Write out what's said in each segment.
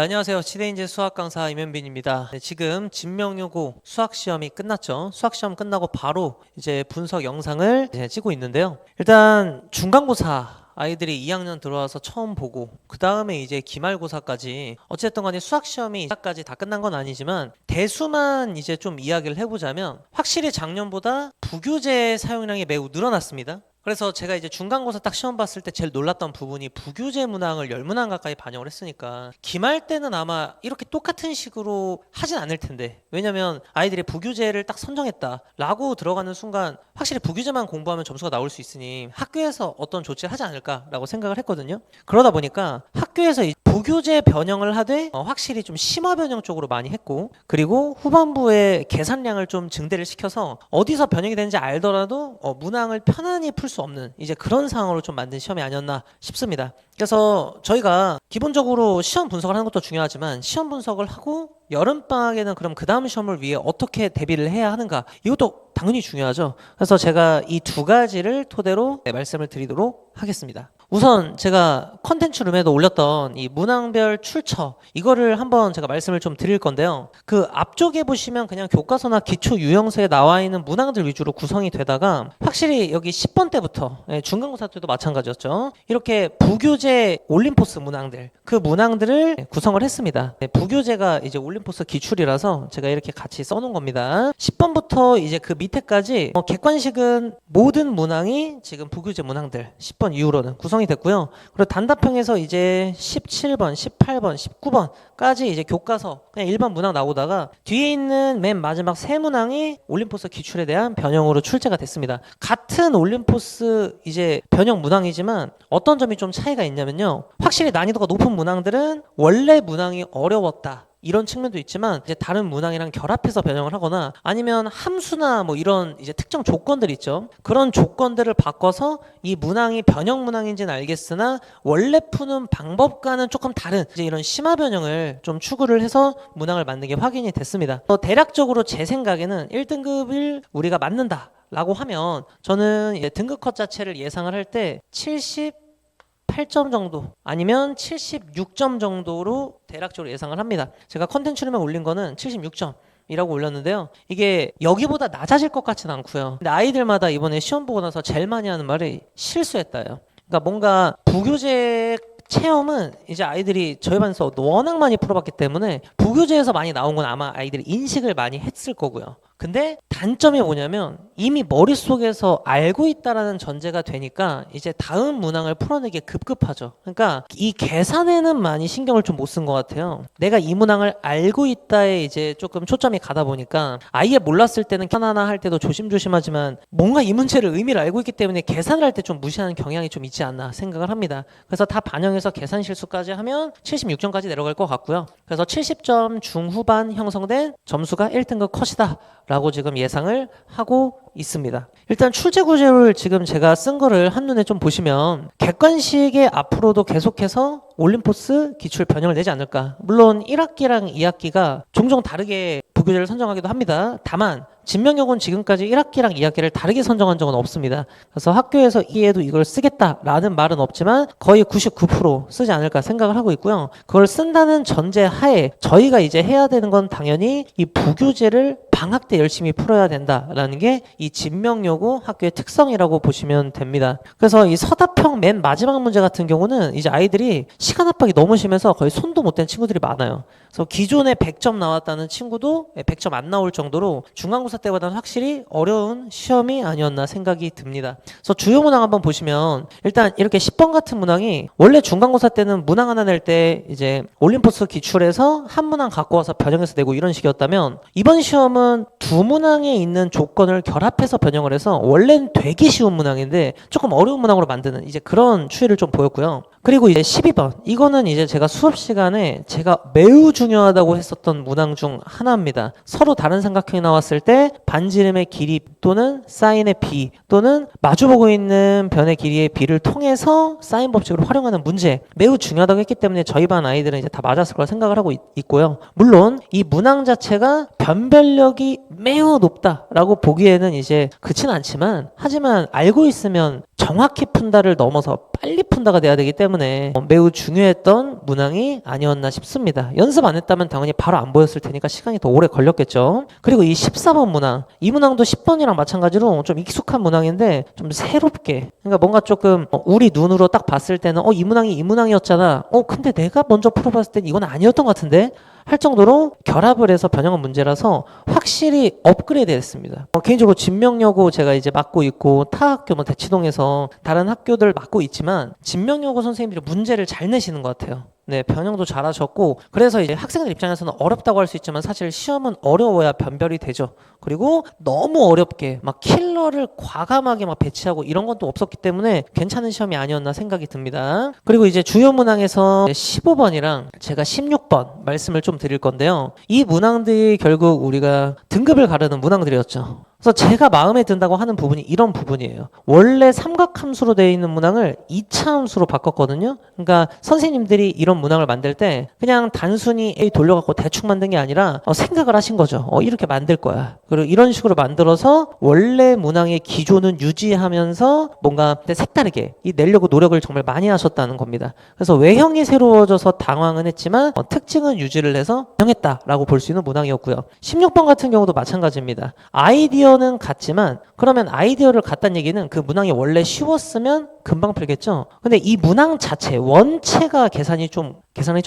안녕하세요. 시대인재 수학 강사 임현빈입니다. 네, 지금 진명요고 수학 시험이 끝났죠. 수학 시험 끝나고 바로 이제 분석 영상을 이제 찍고 있는데요. 일단 중간고사 아이들이 2학년 들어와서 처음 보고 그 다음에 이제 기말고사까지 어쨌든 간에 수학 시험이 이사까지 다 끝난 건 아니지만 대수만 이제 좀 이야기를 해보자면 확실히 작년보다 부교재 사용량이 매우 늘어났습니다. 그래서 제가 이제 중간고사 딱 시험 봤을 때 제일 놀랐던 부분이 부교재 문항을 10문항 가까이 반영을 했으니까 기말 때는 아마 이렇게 똑같은 식으로 하진 않을 텐데, 왜냐면 아이들이 부교재를 딱 선정했다 라고 들어가는 순간 확실히 부교재만 공부하면 점수가 나올 수 있으니 학교에서 어떤 조치를 하지 않을까라고 생각을 했거든요. 그러다 보니까 학교에서 부교재 변형을 하되 확실히 좀 심화 변형 쪽으로 많이 했고, 그리고 후반부에 계산량을 좀 증대를 시켜서 어디서 변형이 되는지 알더라도 문항을 편안히 풀 수 없는 이제 그런 상황으로 좀 만든 시험이 아니었나 싶습니다. 그래서 저희가 기본적으로 시험 분석을 하는 것도 중요하지만 시험 분석을 하고 여름방학에는 그럼 그 다음 시험을 위해 어떻게 대비를 해야 하는가, 이것도 당연히 중요하죠. 그래서 제가 이 두 가지를 토대로 말씀을 드리도록 하겠습니다. 우선 제가 컨텐츠 룸에도 올렸던 이 문항별 출처, 이거를 한번 제가 말씀을 좀 드릴 건데요. 그 앞쪽에 보시면 그냥 교과서나 기초 유형서에 나와 있는 문항들 위주로 구성이 되다가 확실히 여기 10번 때부터, 중간고사 때도 마찬가지였죠. 이렇게 부교재 올림포스 문항들, 그 문항들을 구성을 했습니다. 부교재가 이제 올림포스 기출이라서 제가 이렇게 같이 써놓은 겁니다. 10번부터 이제 그 밑에까지 객관식은 모든 문항이 지금 부교재 문항들 10번 이후로는 구성이 됐고요. 그리고 단답형에서 이제 17번, 18번, 19번까지 이제 교과서 그냥 일반 문항 나오다가 뒤에 있는 맨 마지막 세 문항이 올림포스 기출에 대한 변형으로 출제가 됐습니다. 같은 올림포스 이제 변형 문항이지만 어떤 점이 좀 차이가 있냐면요. 확실히 난이도가 높은 문항들은 원래 문항이 어려웠다, 이런 측면도 있지만 이제 다른 문항이랑 결합해서 변형을 하거나 아니면 함수나 뭐 이런 이제 특정 조건들 있죠. 그런 조건들을 바꿔서 이 문항이 변형 문항인지는 알겠으나 원래 푸는 방법과는 조금 다른 이제 이런 심화 변형을 좀 추구를 해서 문항을 만든 게 확인이 됐습니다. 대략적으로 제 생각에는 1등급을 우리가 맞는다 라고 하면 저는 이제 등급 컷 자체를 예상을 할 때 78점 정도 아니면 76점 정도로 대략적으로 예상을 합니다. 제가 컨텐츠룸에 올린 거는 76점 이라고 올렸는데요. 이게 여기보다 낮아질 것 같지는 않고요. 근데 아이들마다 이번에 시험 보고 나서 제일 많이 하는 말이 실수했다요. 그러니까 뭔가 부교재 체험은 이제 아이들이 저희 반에서 워낙 많이 풀어봤기 때문에 부교재에서 많이 나온 건 아마 아이들이 인식을 많이 했을 거고요. 근데 단점이 뭐냐면 이미 머릿속에서 알고 있다라는 전제가 되니까 이제 다음 문항을 풀어내기 급급하죠. 그러니까 이 계산에는 많이 신경을 좀 못 쓴 것 같아요. 내가 이 문항을 알고 있다에 이제 조금 초점이 가다 보니까 아예 몰랐을 때는 하나하나 할 때도 조심조심하지만 뭔가 이 문제를 의미를 알고 있기 때문에 계산을 할 때 좀 무시하는 경향이 좀 있지 않나 생각을 합니다. 그래서 다 반영해서 계산 실수까지 하면 76점까지 내려갈 것 같고요. 그래서 70점 중후반 형성된 점수가 1등급 컷이다 라고 지금 예상을 하고 있습니다. 일단 출제 구조를 지금 제가 쓴 거를 한눈에 좀 보시면 객관식에 앞으로도 계속해서 올림포스 기출 변형을 내지 않을까. 물론 1학기랑 2학기가 종종 다르게 부교재를 선정하기도 합니다. 다만 진명요고는 지금까지 1학기랑 2학기를 다르게 선정한 적은 없습니다. 그래서 학교에서 이해도 이걸 쓰겠다라는 말은 없지만 거의 99% 쓰지 않을까 생각을 하고 있고요. 그걸 쓴다는 전제 하에 저희가 이제 해야 되는 건 당연히 이 부교재를 방학 때 열심히 풀어야 된다라는 게 이 진명요고 학교의 특성이라고 보시면 됩니다. 그래서 이 서답형 맨 마지막 문제 같은 경우는 이제 아이들이 시간 압박이 너무 심해서 거의 손도 못 댄 친구들이 많아요. 그래서 기존에 100점 나왔다는 친구도 100점 안 나올 정도로 중간고사 때보다는 확실히 어려운 시험이 아니었나 생각이 듭니다. 그래서 주요 문항 한번 보시면 일단 이렇게 10번 같은 문항이 원래 중간고사 때는 문항 하나 낼 때 이제 올림포스 기출에서 한 문항 갖고 와서 변형해서 내고 이런 식이었다면 이번 시험은 두 문항에 있는 조건을 결합해서 변형을 해서 원래는 되게 쉬운 문항인데 조금 어려운 문항으로 만드는 이제 그런 추이를 좀 보였고요. 그리고 이제 12번 이거는 이제 제가 수업 시간에 제가 매우 중요하다고 했었던 문항 중 하나입니다. 서로 다른 삼각형이 나왔을 때 반지름의 길이 또는 사인의 비 또는 마주보고 있는 변의 길이의 비를 통해서 사인 법칙을 활용하는 문제, 매우 중요하다고 했기 때문에 저희 반 아이들은 이제 다 맞았을 거라 생각을 하고 있고요. 물론 이 문항 자체가 변별력이 매우 높다라고 보기에는 이제 그치는 않지만, 하지만 알고 있으면 정확히 푼다를 넘어서 빨리 푼다가 돼야 되기 때문에 매우 중요했던 문항이 아니었나 싶습니다. 연습 안 했다면 당연히 바로 안 보였을 테니까 시간이 더 오래 걸렸겠죠. 그리고 이 14번 문항, 이 문항도 10번이랑 마찬가지로 좀 익숙한 문항인데 좀 새롭게, 그러니까 뭔가 조금 우리 눈으로 딱 봤을 때는 이 문항이 이 문항이었잖아, 근데 내가 먼저 풀어봤을 땐 이건 아니었던 것 같은데 할 정도로 결합을 해서 변형한 문제라서 확실히 업그레이드 됐습니다. 개인적으로 진명여고 제가 이제 맡고 있고, 타 학교 대치동에서 다른 학교들 맡고 있지만 진명여고 선생님들이 문제를 잘 내시는 것 같아요. 네, 변형도 잘하셨고, 그래서 이제 학생들 입장에서는 어렵다고 할 수 있지만 사실 시험은 어려워야 변별이 되죠. 그리고 너무 어렵게 막 킬러를 과감하게 막 배치하고 이런 것도 없었기 때문에 괜찮은 시험이 아니었나 생각이 듭니다. 그리고 이제 주요 문항에서 15번이랑 제가 16번 말씀을 좀 드릴 건데요. 이 문항들이 결국 우리가 등급을 가르는 문항들이었죠. 그래서 제가 마음에 든다고 하는 부분이 이런 부분이에요. 원래 삼각함수로 되어 있는 문항을 2차 함수로 바꿨거든요. 그러니까 선생님들이 이런 문항을 만들 때 그냥 단순히 A 돌려갖고 대충 만든 게 아니라 생각을 하신 거죠. 이렇게 만들 거야. 그리고 이런 식으로 만들어서 원래 문항의 기조는 유지하면서 뭔가 색다르게 내려고 노력을 정말 많이 하셨다는 겁니다. 그래서 외형이 새로워져서 당황은 했지만 특징은 유지를 해서 변형했다라고 볼 수 있는 문항이었고요. 16번 같은 경우도 마찬가지입니다. 아이디어는 같지만, 그러면 아이디어를 같다는 얘기는 그 문항이 원래 쉬웠으면 금방 풀겠죠. 근데 이 문항 자체 원체가 계산이 좀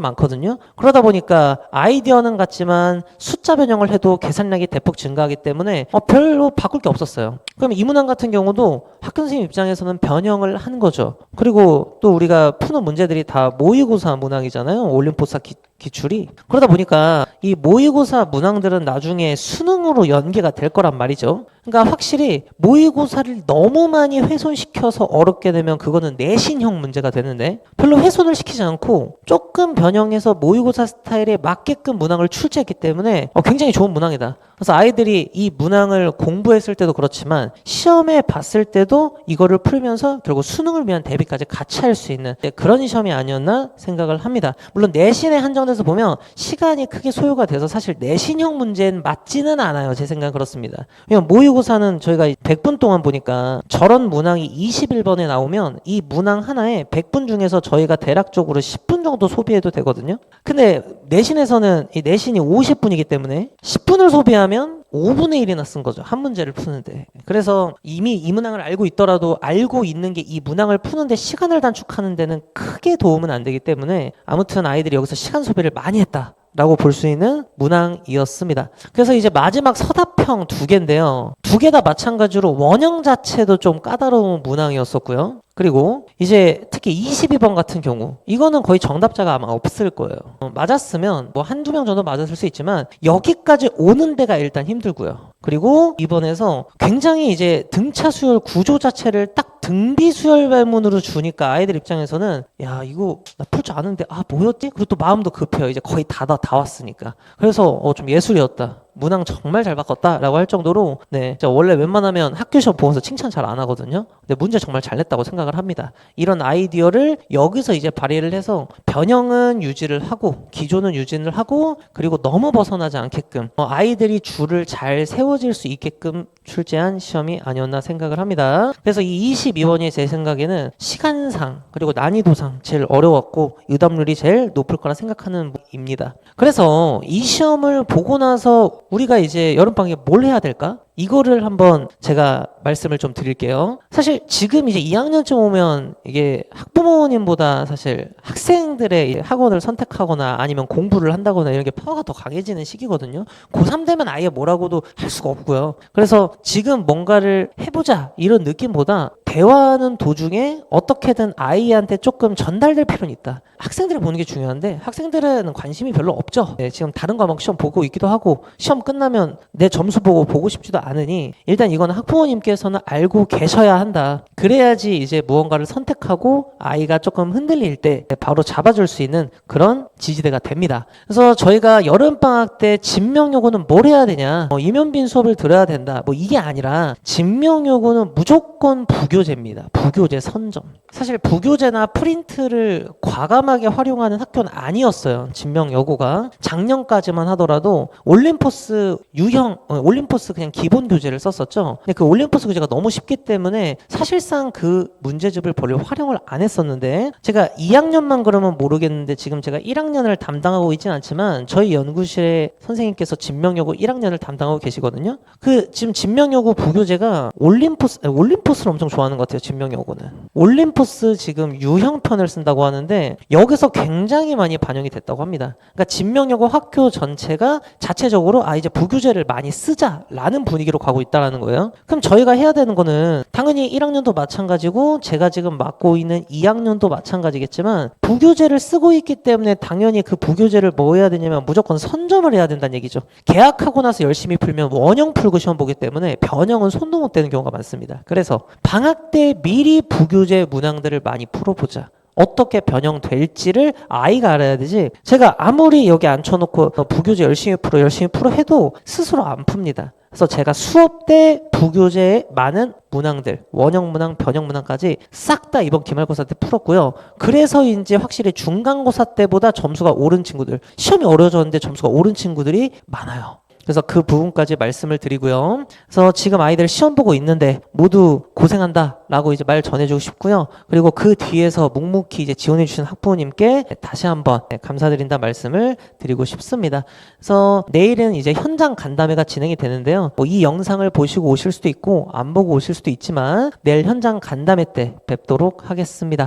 많거든요. 그러다 보니까 아이디어는 같지만 숫자 변형을 해도 계산량이 대폭 증가하기 때문에 별로 바꿀 게 없었어요. 그러면 이 문항 같은 경우도 학교 선생님 입장에서는 변형을 한 거죠. 그리고 또 우리가 푸는 문제들이 다 모의고사 문항이잖아요. 올림포사 기출이. 그러다 보니까 이 모의고사 문항들은 나중에 수능으로 연계가 될 거란 말이죠. 그러니까 확실히 모의고사를 너무 많이 훼손시켜서 어렵게 되면 그거는 내신형 문제가 되는데, 별로 훼손을 시키지 않고 조금 변형해서 모의고사 스타일에 맞게끔 문항을 출제했기 때문에 굉장히 좋은 문항이다. 그래서 아이들이 이 문항을 공부했을 때도 그렇지만 시험에 봤을 때도 이거를 풀면서 결국 수능을 위한 대비까지 같이 할 수 있는 그런 시험이 아니었나 생각을 합니다. 물론 내신에 한정돼서 보면 시간이 크게 소요가 돼서 사실 내신형 문제는 맞지는 않아요. 제 생각은 그렇습니다. 왜냐면 모의고사는 저희가 100분 동안 보니까 저런 문항이 21번에 나오면 이 문항 하나에 100분 중에서 저희가 대략적으로 10분 정도 소비해도 되거든요. 근데 내신에서는 이 내신이 50분이기 때문에 10분을 소비하면 5분의 1이나 쓴 거죠. 한 문제를 푸는데. 그래서 이미 이 문항을 알고 있더라도 알고 있는 게 이 문항을 푸는데 시간을 단축하는 데는 크게 도움은 안 되기 때문에 아무튼 아이들이 여기서 시간 소비를 많이 했다 라고 볼 수 있는 문항이었습니다. 그래서 이제 마지막 서답형 2개인데요. 2개 다 마찬가지로 원형 자체도 좀 까다로운 문항이었었고요. 그리고 이제 특히 22번 같은 경우, 이거는 거의 정답자가 아마 없을 거예요. 맞았으면 뭐 한두 명 정도 맞았을 수 있지만 여기까지 오는 데가 일단 힘들고요. 그리고 이번에서 굉장히 이제 등차 수열 구조 자체를 딱 등비 수열 발문으로 주니까 아이들 입장에서는 야, 이거 나 풀 줄 아는데 뭐였지? 그리고 또 마음도 급해요. 이제 거의 다 왔으니까. 그래서 좀 예술이었다. 문항 정말 잘 바꿨다라고 할 정도로, 네, 제가 원래 웬만하면 학교 시험 보면서 칭찬 잘 안 하거든요. 근데 문제 정말 잘 냈다고 생각을 합니다. 이런 아이디어를 여기서 이제 발휘를 해서 변형은 유지를 하고 기조는 유지를 하고, 그리고 너무 벗어나지 않게끔 아이들이 줄을 잘 세워질 수 있게끔 출제한 시험이 아니었나 생각을 합니다. 그래서 이 22번이 제 생각에는 시간상 그리고 난이도상 제일 어려웠고 의답률이 제일 높을 거라 생각하는 입니다. 그래서 이 시험을 보고 나서 우리가 이제 여름방학에 뭘 해야 될까? 이거를 한번 제가 말씀을 좀 드릴게요. 사실 지금 이제 2학년쯤 오면 이게 학부모님보다 사실 학생들의 학원을 선택하거나 아니면 공부를 한다거나 이런 게 파워가 더 강해지는 시기거든요. 고3 되면 아예 뭐라고도 할 수가 없고요. 그래서 지금 뭔가를 해보자 이런 느낌보다 대화하는 도중에 어떻게든 아이한테 조금 전달될 필요는 있다. 학생들이 보는 게 중요한데 학생들은 관심이 별로 없죠. 네, 지금 다른 과목 시험 보고 있기도 하고 시험 끝나면 내 점수 보고 싶지도 않으니 일단 이건 학부모님께서는 알고 계셔야 한다. 그래야지 이제 무언가를 선택하고 아이가 조금 흔들릴 때 바로 잡아줄 수 있는 그런 지지대가 됩니다. 그래서 저희가 여름방학 때 진명요구는 뭘 해야 되냐, 이면빈 수업을 들어야 된다, 뭐 이게 아니라 진명요구는 무조건 부교재 부교재입니다. 부교재 선점. 사실 부교재나 프린트를 과감하게 활용하는 학교는 아니었어요. 진명여고가. 작년까지만 하더라도 올림포스 유형, 올림포스 그냥 기본 교재를 썼었죠. 근데 그 올림포스 교재가 너무 쉽기 때문에 사실상 그 문제집을 별로 활용을 안 했었는데, 제가 2학년만 그러면 모르겠는데 지금 제가 1학년을 담당하고 있진 않지만 저희 연구실에 선생님께서 진명여고 1학년을 담당하고 계시거든요. 그 지금 진명여고 부교재가 올림포스를 엄청 좋아하는 것 같아요. 진명여고는 올림포스 지금 유형편을 쓴다고 하는데 여기서 굉장히 많이 반영이 됐다고 합니다. 그러니까 진명여고 학교 전체가 자체적으로 이제 부교재를 많이 쓰자라는 분위기로 가고 있다는 거예요. 그럼 저희가 해야 되는 거는 당연히 1학년도 마찬가지고 제가 지금 맡고 있는 2학년도 마찬가지겠지만, 부교재를 쓰고 있기 때문에 당연히 그 부교재를 뭐 해야 되냐면 무조건 선점을 해야 된다는 얘기죠. 개학하고 나서 열심히 풀면 원형 풀고 시험 보기 때문에 변형은 손도 못 대는 경우가 많습니다. 그래서 방학 때 미리 부교재 문항들을 많이 풀어보자. 어떻게 변형될지를 아이가 알아야 되지, 제가 아무리 여기 앉혀놓고 부교재 열심히 풀어 해도 스스로 안 풉니다. 그래서 제가 수업 때 부교재의 많은 문항들, 원형 문항, 변형 문항까지 싹 다 이번 기말고사 때 풀었고요. 그래서 이제 확실히 중간고사 때보다 점수가 오른 친구들, 시험이 어려워졌는데 점수가 오른 친구들이 많아요. 그래서 그 부분까지 말씀을 드리고요. 그래서 지금 아이들 시험 보고 있는데 모두 고생한다 라고 이제 말 전해주고 싶고요. 그리고 그 뒤에서 묵묵히 이제 지원해주신 학부모님께 다시 한번 감사드린다 말씀을 드리고 싶습니다. 그래서 내일은 이제 현장 간담회가 진행이 되는데요. 이 영상을 보시고 오실 수도 있고 안 보고 오실 수도 있지만 내일 현장 간담회 때 뵙도록 하겠습니다.